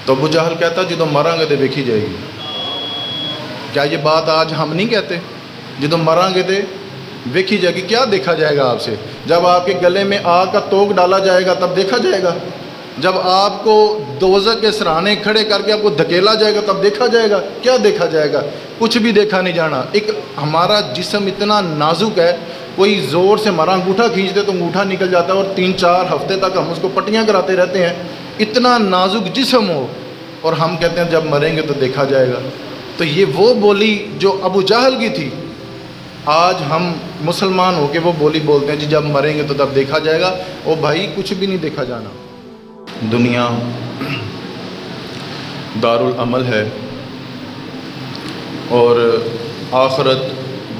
تو ابو جہل کہتا جدو مراں گے تو دیکھی جائے گی۔ کیا یہ بات آج ہم نہیں کہتے؟ جدو مراں گے تو دیکھی جائے گی۔ کیا دیکھا جائے گا آپ سے؟ جب آپ کے گلے میں آگ کا توق ڈالا جائے گا تب دیکھا جائے گا؟ جب آپ کو دوزخ کے سرانے کھڑے کر کے آپ کو دھکیلا جائے گا تب دیکھا جائے گا؟ کیا دیکھا جائے گا؟ کچھ بھی دیکھا نہیں جانا۔ ایک ہمارا جسم اتنا نازک ہے، کوئی زور سے ہمارا انگوٹھا کھینچتے تو انگوٹھا نکل جاتا ہے، اور 3-4 ہفتے تک ہم اس کو پٹیاں کراتے رہتے ہیں۔ اتنا نازک جسم ہو، اور ہم کہتے ہیں جب مریں گے تو دیکھا جائے گا۔ تو یہ وہ بولی جو ابو جہل کی تھی، آج ہم مسلمان ہو کے وہ بولی بولتے ہیں جی جب مریں گے تو تب دیکھا جائے گا۔ او بھائی کچھ بھی نہیں دیکھا جانا۔ دنیا دارالعمل ہے اور آخرت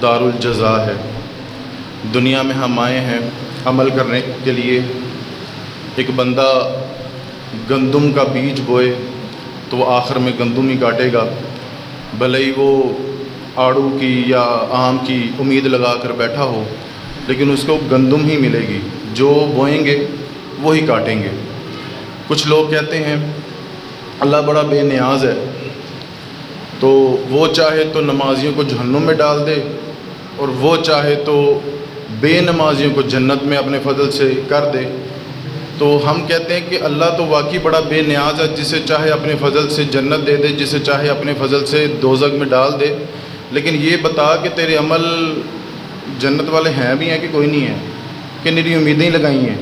دارالجزا ہے۔ دنیا میں ہم آئے ہیں عمل کرنے کے لیے۔ ایک بندہ گندم کا بیج بوئے تو وہ آخر میں گندم ہی کاٹے گا، بھلے ہی وہ آڑو کی یا آم کی امید لگا کر بیٹھا ہو، لیکن اس کو گندم ہی ملے گی۔ جو بوئیں گے وہی کاٹیں گے۔ کچھ لوگ کہتے ہیں اللہ بڑا بے نیاز ہے، تو وہ چاہے تو نمازیوں کو جہنم میں ڈال دے، اور وہ چاہے تو بے نمازیوں کو جنت میں اپنے فضل سے کر دے۔ تو ہم کہتے ہیں کہ اللہ تو واقعی بڑا بے نیاز ہے، جسے چاہے اپنے فضل سے جنت دے دے، جسے چاہے اپنے فضل سے دوزخ میں ڈال دے۔ لیکن یہ بتا کہ تیرے عمل جنت والے ہیں بھی ہیں کہ کوئی نہیں ہے، کہ میری امیدیں لگائی ہیں؟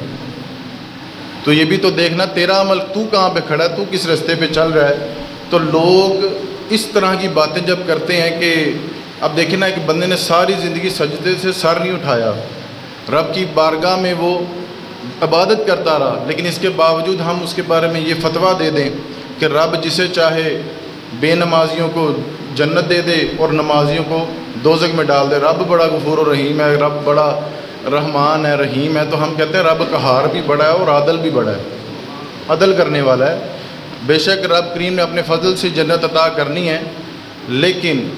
تو یہ بھی تو دیکھنا تیرا عمل، تو کہاں پہ کھڑا ہے، تو کس راستے پہ چل رہا ہے۔ تو لوگ اس طرح کی باتیں جب کرتے ہیں کہ اب دیکھیں نا، کہ بندے نے ساری زندگی سجدے سے سر نہیں اٹھایا، رب کی بارگاہ میں وہ عبادت کرتا رہا، لیکن اس کے باوجود ہم اس کے بارے میں یہ فتویٰ دے دیں کہ رب جسے چاہے بے نمازیوں کو جنت دے دے اور نمازیوں کو دوزخ میں ڈال دے۔ رب بڑا غفور و رحیم ہے، رب بڑا رحمان ہے، رحیم ہے۔ تو ہم کہتے ہیں رب قہار بھی بڑا ہے اور عادل بھی بڑا ہے، عدل کرنے والا ہے۔ بے شک رب کریم نے اپنے فضل سے جنت عطا کرنی ہے، لیکن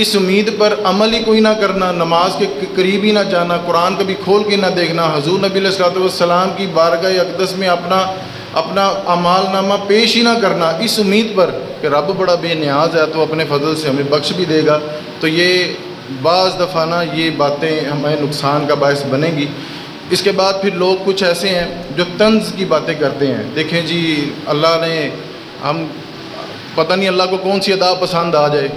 اس امید پر عمل ہی کوئی نہ کرنا، نماز کے قریب ہی نہ جانا، قرآن کبھی کھول کے نہ دیکھنا، حضور نبی علیہ الصلوۃ والسلام کی بارگاہ اقدس میں اپنا اعمال نامہ پیش ہی نہ کرنا، اس امید پر کہ رب بڑا بے نیاز ہے تو اپنے فضل سے ہمیں بخش بھی دے گا۔ تو یہ بعض دفعہ نا یہ باتیں ہمیں نقصان کا باعث بنیں گی۔ اس کے بعد پھر لوگ کچھ ایسے ہیں جو طنز کی باتیں کرتے ہیں۔ دیکھیں جی اللہ نے، ہم پتہ نہیں اللہ کو کون سی ادا پسند آ جائے،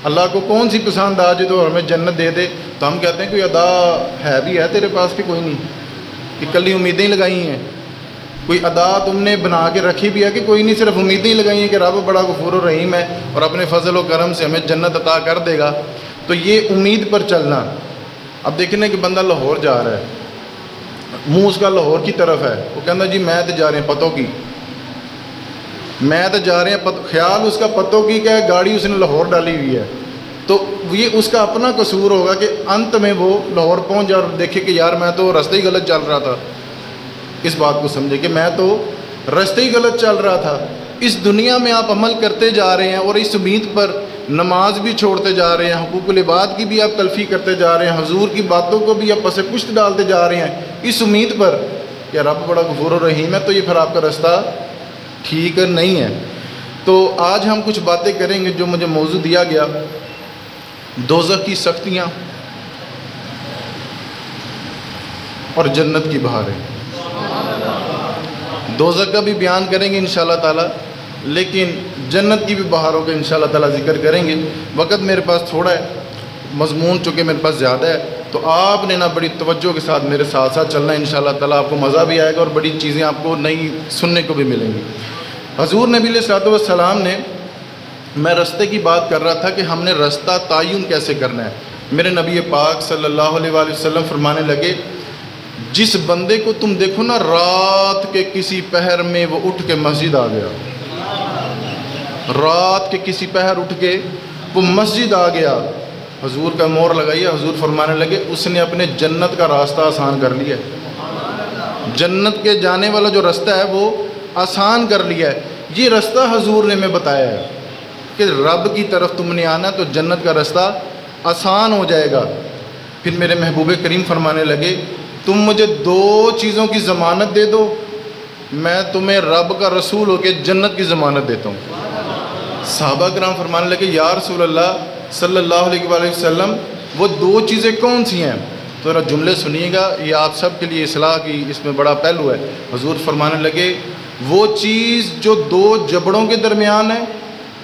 اللہ کو کون سی پسند آ جائے تو ہمیں جنت دے دے۔ تو ہم کہتے ہیں کوئی ادا ہے بھی ہے تیرے پاس کہ کوئی نہیں، کہ کلی امیدیں لگائی ہیں؟ کوئی ادا تم نے بنا کے رکھی بھی ہے کہ کوئی نہیں، صرف امیدیں لگائی ہیں کہ رب بڑا غفور و رحیم ہے اور اپنے فضل و کرم سے ہمیں جنت عطا کر دے گا۔ تو یہ امید پر چلنا۔ اب دیکھنے کہ بندہ لاہور جا رہا ہے، منہ اس کا لاہور کی طرف ہے، وہ کہتا جی میں تو جا رہے ہیں پتوں کی، میں تو جا رہے ہیں خیال اس کا پتوں کی کہ گاڑی اس نے لاہور ڈالی ہوئی ہے، تو یہ اس کا اپنا قصور ہوگا کہ انت میں وہ لاہور پہنچ جائے اور دیکھے کہ یار میں تو راستے ہی غلط چل رہا تھا۔ اس بات کو سمجھے کہ میں تو راستے ہی غلط چل رہا تھا۔ اس دنیا میں آپ عمل کرتے جا رہے ہیں اور اس امید پر نماز بھی چھوڑتے جا رہے ہیں، حقوق العباد کی بھی آپ تلفی کرتے جا رہے ہیں، حضور کی باتوں کو بھی آپ پس پشت ڈالتے جا رہے ہیں اس امید پر کہ رب بڑا غفور و رحیم ہے، تو یہ پھر آپ کا راستہ ٹھیک نہیں ہے۔ تو آج ہم کچھ باتیں کریں گے جو مجھے موضوع دیا گیا، دوزخ کی سختیاں اور جنت کی بہاریں۔ دوزخ کا بھی بیان کریں گے انشاءاللہ تعالی، لیکن جنت کی بھی بہاروں کا انشاءاللہ تعالی ذکر کریں گے۔ وقت میرے پاس تھوڑا ہے، مضمون چونکہ میرے پاس زیادہ ہے، تو آپ نے نا بڑی توجہ کے ساتھ میرے ساتھ ساتھ چلنا ہے انشاءاللہ تعالی، آپ کو مزہ بھی آئے گا اور بڑی چیزیں آپ کو نئی سننے کو بھی ملیں گی۔ حضور نبی علیہ الصلوۃ والسلام نے، میں رستے کی بات کر رہا تھا کہ ہم نے رستہ تعین کیسے کرنا ہے۔ میرے نبی پاک صلی اللہ علیہ وآلہ وسلم فرمانے لگے، جس بندے کو تم دیکھو نا رات کے کسی پہر میں وہ اٹھ کے مسجد آ گیا، رات کے کسی پہر اٹھ کے وہ مسجد آ گیا، حضور کا مور لگائیے، حضور فرمانے لگے اس نے اپنے جنت کا راستہ آسان کر لیا ہے، جنت کے جانے والا جو راستہ ہے وہ آسان کر لیا ہے۔ یہ راستہ حضور نے ہمیں بتایا ہے کہ رب کی طرف تم نے آنا تو جنت کا راستہ آسان ہو جائے گا۔ پھر میرے محبوب کریم فرمانے لگے، تم مجھے 2 چیزوں کی ضمانت دے دو، میں تمہیں رب کا رسول ہو کے جنت کی ضمانت دیتا ہوں۔ صحابہ کرام فرمانے لگے یا رسول اللہ صلی اللہ علیہ وآلہ وسلم وہ دو چیزیں کون سی ہیں؟ تو ذرا جملے سنیے گا، یہ آپ سب کے لیے اصلاح کی اس میں بڑا پہلو ہے۔ حضور فرمانے لگے وہ چیز جو دو جبڑوں کے درمیان ہے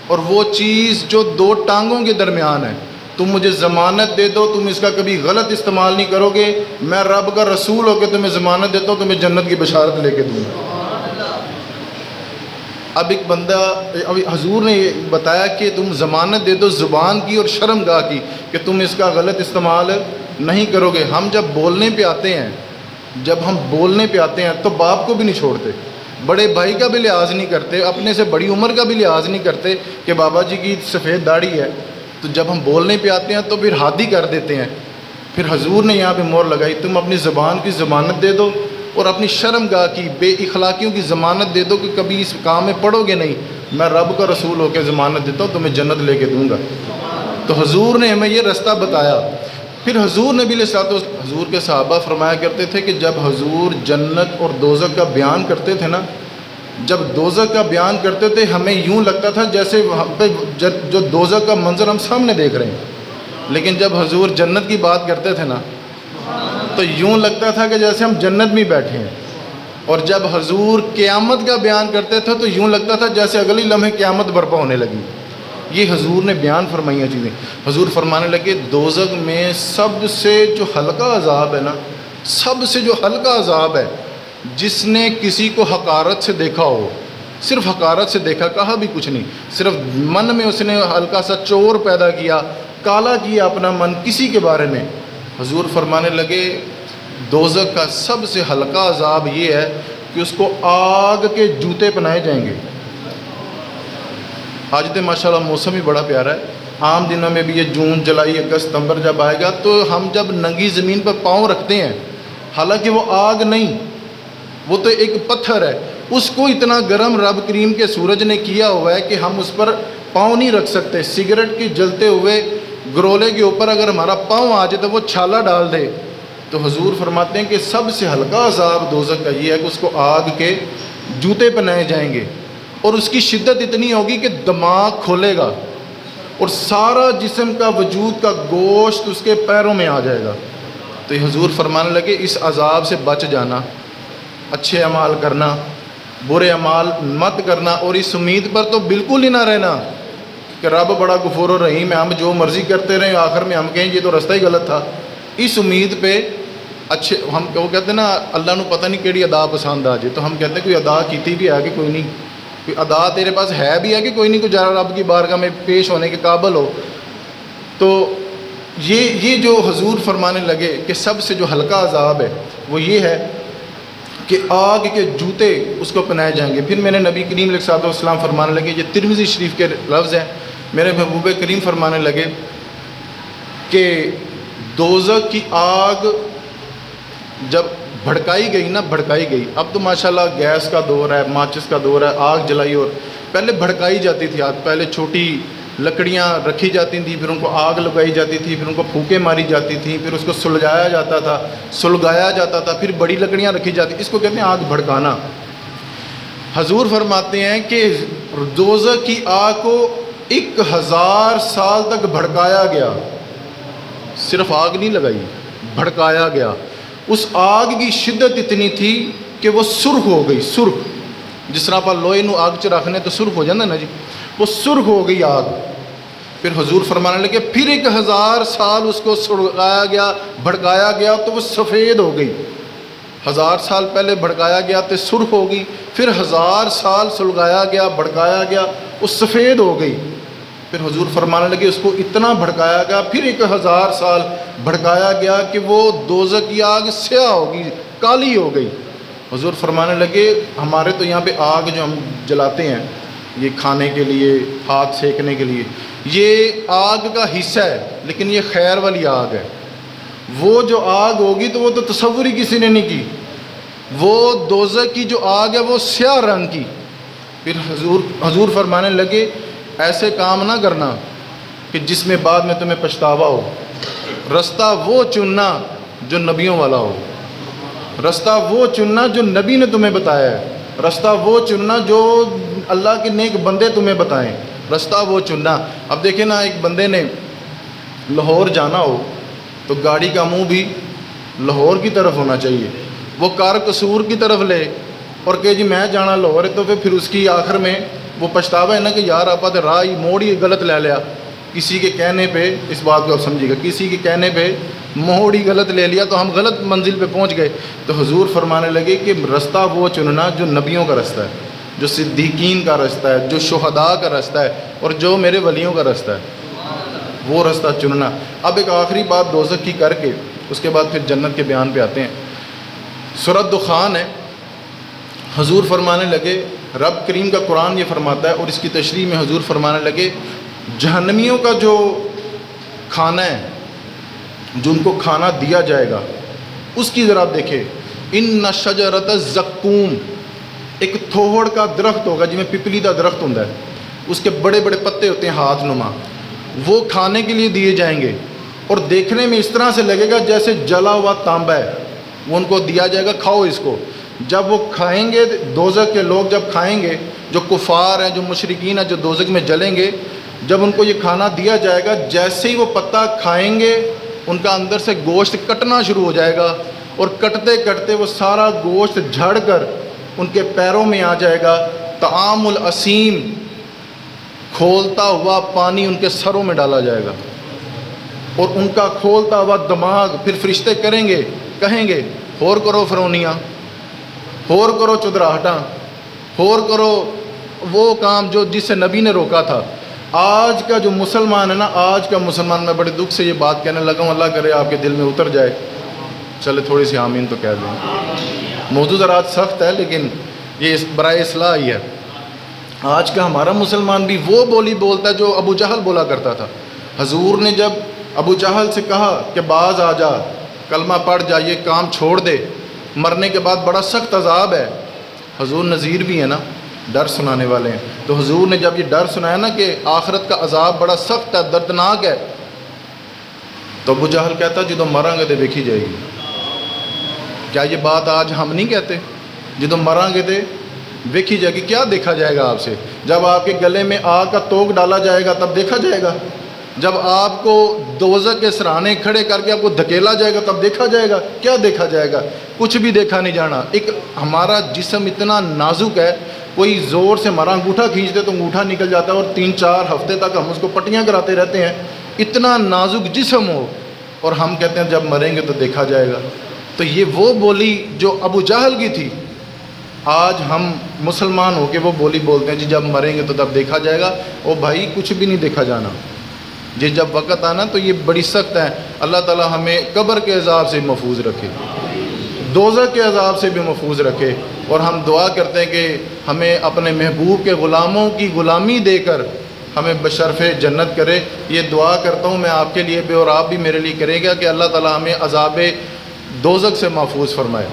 اور وہ چیز جو دو ٹانگوں کے درمیان ہے، تم مجھے ضمانت دے دو تم اس کا کبھی غلط استعمال نہیں کرو گے، میں رب کا رسول ہو کے تمہیں ضمانت دیتا ہوں تمہیں جنت کی بشارت لے کے دوں گا۔ اب ایک بندہ، اب حضور نے یہ بتایا کہ تم ضمانت دے دو زبان کی اور شرم گاہ کی کہ تم اس کا غلط استعمال نہیں کرو گے۔ ہم جب بولنے پہ آتے ہیں تو باپ کو بھی نہیں چھوڑتے، بڑے بھائی کا بھی لحاظ نہیں کرتے، اپنے سے بڑی عمر کا بھی لحاظ نہیں کرتے کہ بابا جی کی سفید داڑھی ہے، تو جب ہم بولنے پہ آتے ہیں تو پھر حادی کر دیتے ہیں۔ پھر حضور نے یہاں پہ مور لگائی، تم اپنی زبان کی ضمانت دے دو اور اپنی شرم گاہ کی بے اخلاقیوں کی ضمانت دے دو کہ کبھی اس کام میں پڑو گے نہیں، میں رب کا رسول ہو کے ضمانت دیتا ہوں تمہیں جنت لے کے دوں گا۔ تو حضور نے ہمیں یہ رستہ بتایا۔ پھر حضور نبی علیہ الصلوۃ والسلام، حضور کے صحابہ فرمایا کرتے تھے کہ جب حضور جنت اور دوزخ کا بیان کرتے تھے نا، جب دوزخ کا بیان کرتے تھے ہمیں یوں لگتا تھا جیسے ہم پہ جو دوزخ کا منظر ہم سامنے دیکھ رہے ہیں، لیکن جب حضور جنت کی بات کرتے تھے نا تو یوں لگتا تھا کہ جیسے ہم جنت میں بیٹھے ہیں، اور جب حضور قیامت کا بیان کرتے تھے تو یوں لگتا تھا جیسے اگلی لمحے قیامت برپا ہونے لگی۔ یہ حضور نے بیان فرمائی چیزیں۔ حضور فرمانے لگے دوزخ میں سب سے جو ہلکا عذاب ہے نا، سب سے جو ہلکا عذاب ہے، جس نے کسی کو حقارت سے دیکھا ہو، صرف حقارت سے دیکھا، کہا بھی کچھ نہیں، صرف من میں اس نے ہلکا سا چور پیدا کیا، کالا کیا اپنا من کسی کے بارے میں، حضور فرمانے لگے دوزخ کا سب سے ہلکا عذاب یہ ہے کہ اس کو آگ کے جوتے پہنائے جائیں گے۔ آج تو ماشاءاللہ موسم ہی بڑا پیارا ہے، عام دنوں میں بھی یہ جون جولائی اگست ستمبر جب آئے گا تو ہم جب ننگی زمین پر پاؤں رکھتے ہیں، حالانکہ وہ آگ نہیں، وہ تو ایک پتھر ہے، اس کو اتنا گرم رب کریم کے سورج نے کیا ہوا ہے کہ ہم اس پر پاؤں نہیں رکھ سکتے۔ سگریٹ کے جلتے ہوئے گرولے کے اوپر اگر ہمارا پاؤں آ جائے تو وہ چھالا ڈال دے۔ تو حضور فرماتے ہیں کہ سب سے ہلکا عذاب دوزخ کا یہ ہے کہ اس کو آگ کے جوتے پہنائے جائیں گے، اور اس کی شدت اتنی ہوگی کہ دماغ کھولے گا اور سارا جسم کا وجود کا گوشت اس کے پیروں میں آ جائے گا۔ تو یہ حضور فرمانے لگے اس عذاب سے بچ جانا، اچھے اعمال کرنا، برے اعمال مت کرنا، اور اس امید پر تو بالکل ہی نہ رہنا کہ رب بڑا غفور و رحیم ہے، ہم جو مرضی کرتے رہیں آخر میں ہم کہیں یہ تو رستہ ہی غلط تھا۔ اس امید پہ اچھے ہم وہ کہتے ہیں نا اللہ نو پتہ نہیں کیڑی ادا پسند آ جائے، تو ہم کہتے ہیں کوئی ادا کیتی بھی ہے کہ کوئی نہیں، کوئی ادا تیرے پاس ہے بھی ہے کہ کوئی نہیں، کوئی جا رب کی بارگاہ میں پیش ہونے کے قابل ہو۔ تو یہ جو حضور فرمانے لگے کہ سب سے جو ہلکا عذاب ہے وہ یہ ہے کہ آگ کے جوتے اس کو پہنائے جائیں گے۔ پھر میرے نبی کریم علیہ الصلوۃ والسلام فرمانے لگے، یہ ترمذی شریف کے لفظ ہیں، میرے محبوب کریم فرمانے لگے کہ دوزخ کی آگ جب بھڑکائی گئی نا، بھڑکائی گئی، اب تو ماشاءاللہ گیس کا دور ہے، ماچس کا دور ہے، آگ جلائی، اور پہلے بھڑکائی جاتی تھی آگ، پہلے چھوٹی لکڑیاں رکھی جاتی تھیں، پھر ان کو آگ لگائی جاتی تھی، پھر ان کو پھونکیں ماری جاتی تھیں، پھر اس کو سلگایا جاتا تھا، پھر بڑی لکڑیاں رکھی جاتی، اس کو کہتے ہیں آگ بھڑکانا۔ حضور فرماتے ہیں کہ دوزخ کی آگ کو 1000 سال تک بھڑکایا گیا، صرف آگ نہیں لگائی، بھڑکایا گیا۔ اس آگ کی شدت اتنی تھی کہ وہ سرخ ہو گئی، سرخ، جس طرح پر لوہے نو آگ چ رکھنے تو سرخ ہو جاتا نا جی، وہ سرخ ہو گئی آگ۔ پھر حضور فرمانے لگے پھر 1000 سال اس کو سلگایا گیا، بھڑکایا گیا تو وہ سفید ہو گئی۔ 1000 سال پہلے بھڑکایا گیا تو سرخ ہو گئی، پھر 1000 سال سلگایا گیا، بھڑکایا گیا، وہ سفید ہو گئی۔ پھر حضور فرمانے لگے اس کو اتنا بھڑکایا گیا، پھر 1000 سال بھڑکایا گیا کہ وہ دوزخ کی آگ سیاہ ہو گئی، کالی ہو گئی۔ حضور فرمانے لگے ہمارے تو یہاں پہ آگ جو ہم جلاتے ہیں یہ کھانے کے لیے، ہاتھ سیکنے کے لیے، یہ آگ کا حصہ ہے، لیکن یہ خیر والی آگ ہے۔ وہ جو آگ ہوگی تو وہ تو تصور ہی کسی نے نہیں کی، وہ دوزخ کی جو آگ ہے وہ سیاہ رنگ کی۔ پھر حضور فرمانے لگے ایسے کام نہ کرنا کہ جس میں بعد میں تمہیں پچھتاوا ہو، رستہ وہ چننا جو نبیوں والا ہو، رستہ وہ چننا جو نبی نے تمہیں بتایا ہے، راستہ وہ چننا جو اللہ کے نیک بندے تمہیں بتائیں، راستہ وہ چننا۔ اب دیکھیں نا، ایک بندے نے لاہور جانا ہو تو گاڑی کا منہ بھی لاہور کی طرف ہونا چاہیے، وہ کار قصور کی طرف لے اور کہ جی میں جانا لاہور ہے، تو پھر اس کی آخر میں وہ پچھتاوا ہے نا کہ یار آپ تو راہ ہی موڑ ہی غلط لے لیا، کسی کے کہنے پہ، اس بات کو آپ سمجھیے گا، کسی کے کہنے پہ موڑ ہی غلط لے لیا تو ہم غلط منزل پہ پہنچ گئے۔ تو حضور فرمانے لگے کہ راستہ وہ چننا جو نبیوں کا راستہ ہے، جو صدیقین کا راستہ ہے، جو شہداء کا راستہ ہے، اور جو میرے ولیوں کا راستہ ہے، وہ راستہ چننا۔ اب ایک آخری بات دوزخ کی کر کے اس کے بعد پھر جنت کے بیان پہ آتے ہیں۔ سورۃ دخان ہے، حضور فرمانے لگے، رب کریم کا قرآن یہ فرماتا ہے، اور اس کی تشریح میں حضور فرمانے لگے جہنمیوں کا جو کھانا ہے، جو ان کو کھانا دیا جائے گا، اس کی ذرا دیکھیں، ان شجرۃ الزقوم، ایک تھوڑ کا درخت ہوگا جس میں پپلی کا درخت ہوتا ہے، اس کے بڑے بڑے پتے ہوتے ہیں ہاتھ نما، وہ کھانے کے لیے دیے جائیں گے، اور دیکھنے میں اس طرح سے لگے گا جیسے جلا ہوا تانبا ہے، وہ ان کو دیا جائے گا، کھاؤ اس کو۔ جب وہ کھائیں گے، دوزخ کے لوگ جب کھائیں گے، جو کفار ہیں، جو مشرکین ہیں، جو دوزخ میں جلیں گے، جب ان کو یہ کھانا دیا جائے گا، جیسے ہی وہ پتا کھائیں گے ان کا اندر سے گوشت کٹنا شروع ہو جائے گا، اور کٹتے کٹتے وہ سارا گوشت جھڑ کر ان کے پیروں میں آ جائے گا، طعام الاسیم، کھولتا ہوا پانی ان کے سروں میں ڈالا جائے گا، اور ان کا کھولتا ہوا دماغ پھر فرشتے کریں گے، کہیں گے ہور کرو فرونیاں، ہور کرو چدراہٹاں، ہور کرو وہ کام جو جس سے نبی نے روکا تھا۔ آج کا جو مسلمان ہے نا، آج کا مسلمان، میں بڑے دکھ سے یہ بات کہنے لگا ہوں، اللہ کرے آپ کے دل میں اتر جائے، چلے تھوڑی سی آمین تو کہہ دیں۔ موضوع ذرا سخت ہے لیکن یہ برائے اصلاح ہی ہے۔ آج کا ہمارا مسلمان بھی وہ بولی بولتا ہے جو ابو جہل بولا کرتا تھا۔ حضور نے جب ابو جہل سے کہا کہ باز آ جا، کلمہ پڑھ جا، یہ کام چھوڑ دے، مرنے کے بعد بڑا سخت عذاب ہے، حضور نذیر بھی ہے نا، ڈر سنانے والے ہیں، تو حضور نے جب یہ ڈر سنایا نا کہ آخرت کا عذاب بڑا سخت ہے، دردناک ہے، تو ابو جہل کہتا جدو مراں گے تو دیکھی جائے گی۔ کیا یہ بات آج ہم نہیں کہتے؟ جدو مراں گے تو دیکھی جائے گی۔ کیا دیکھا جائے گا آپ سے؟ جب آپ کے گلے میں آگ کا توق ڈالا جائے گا تب دیکھا جائے گا، جب آپ کو دوزخ کے سرانے کھڑے کر کے آپ کو دھکیلا جائے گا تب دیکھا جائے گا۔ کیا دیکھا جائے گا؟ کچھ بھی دیکھا نہیں جانا۔ ایک ہمارا جسم اتنا نازک ہے، کوئی زور سے ہمارا انگوٹھا کھینچتے تو انگوٹھا نکل جاتا ہے، اور 3-4 ہفتے تک ہم اس کو پٹیاں کراتے رہتے ہیں، اتنا نازک جسم ہو، اور ہم کہتے ہیں جب مریں گے تو دیکھا جائے گا۔ تو یہ وہ بولی جو ابو جہل کی تھی، آج ہم مسلمان ہو کے وہ بولی بولتے ہیں جی جب مریں گے تو تب دیکھا جائے گا۔ او بھائی کچھ بھی نہیں دیکھا جانا، جی جب وقت آنا تو یہ بڑی سخت ہے۔ اللہ تعالی ہمیں قبر کے عذاب سے محفوظ رکھے، دوزخ کے عذاب سے بھی محفوظ رکھے، اور ہم دعا کرتے ہیں کہ ہمیں اپنے محبوب کے غلاموں کی غلامی دے کر ہمیں بشرف جنت کرے۔ یہ دعا کرتا ہوں میں آپ کے لیے بھی، اور آپ بھی میرے لیے کریں گا کہ اللہ تعالی ہمیں عذاب دوزخ سے محفوظ فرمائے۔